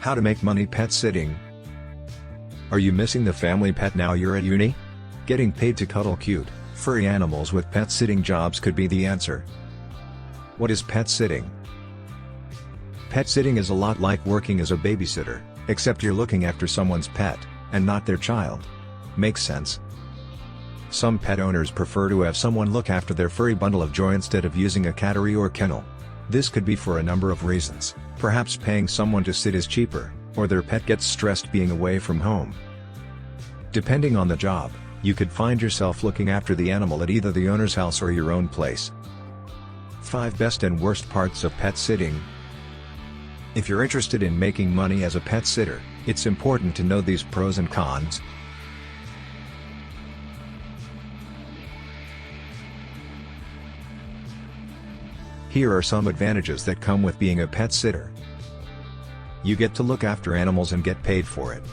How to make money pet sitting. Are you missing the family pet now you're at uni? Getting paid to cuddle cute, furry animals with pet sitting jobs could be the answer. What is pet sitting? Pet sitting is a lot like working as a babysitter, except you're looking after someone's pet, and not their child. Makes sense? Some pet owners prefer to have someone look after their furry bundle of joy instead of using a cattery or kennel. This could be for a number of reasons, perhaps paying someone to sit is cheaper, or their pet gets stressed being away from home. Depending on the job, you could find yourself looking after the animal at either the owner's house or your own place. 5 best and worst parts of pet sitting. If you're interested in making money as a pet sitter, it's important to know these pros and cons. Here are some advantages that come with being a pet sitter. You get to look after animals and get paid for it.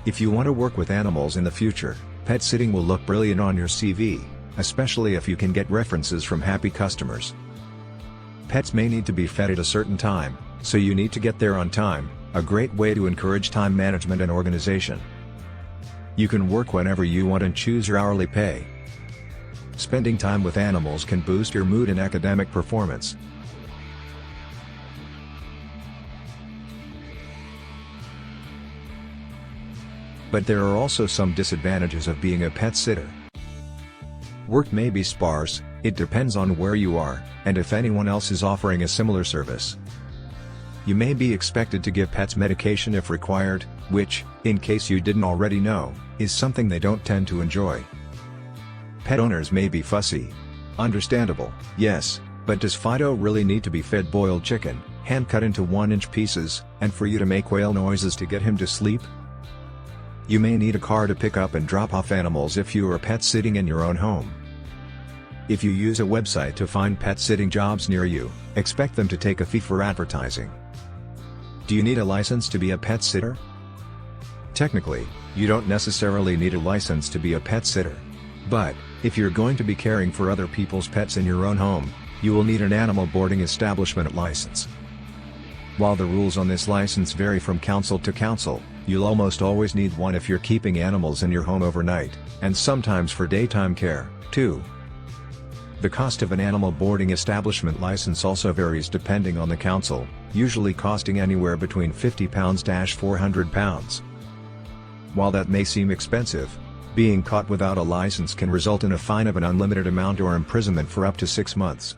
If you want to work with animals in the future, pet sitting will look brilliant on your CV, especially if you can get references from happy customers. Pets may need to be fed at a certain time, so you need to get there on time, a great way to encourage time management and organization. You can work whenever you want and choose your hourly pay. Spending time with animals can boost your mood and academic performance. But there are also some disadvantages of being a pet sitter. Work may be sparse, it depends on where you are, and if anyone else is offering a similar service. You may be expected to give pets medication if required, which, in case you didn't already know, is something they don't tend to enjoy. Pet owners may be fussy. Understandable, yes, but does Fido really need to be fed boiled chicken, hand-cut into 1-inch pieces, and for you to make whale noises to get him to sleep? You may need a car to pick up and drop off animals if you are pet sitting in your own home. If you use a website to find pet sitting jobs near you, expect them to take a fee for advertising. Do you need a license to be a pet sitter? Technically, you don't necessarily need a license to be a pet sitter. But, if you're going to be caring for other people's pets in your own home, you will need an animal boarding establishment license. While the rules on this license vary from council to council, you'll almost always need one if you're keeping animals in your home overnight, and sometimes for daytime care, too. The cost of an animal boarding establishment license also varies depending on the council, usually costing anywhere between £50–400. While that may seem expensive, being caught without a license can result in a fine of an unlimited amount or imprisonment for up to 6 months.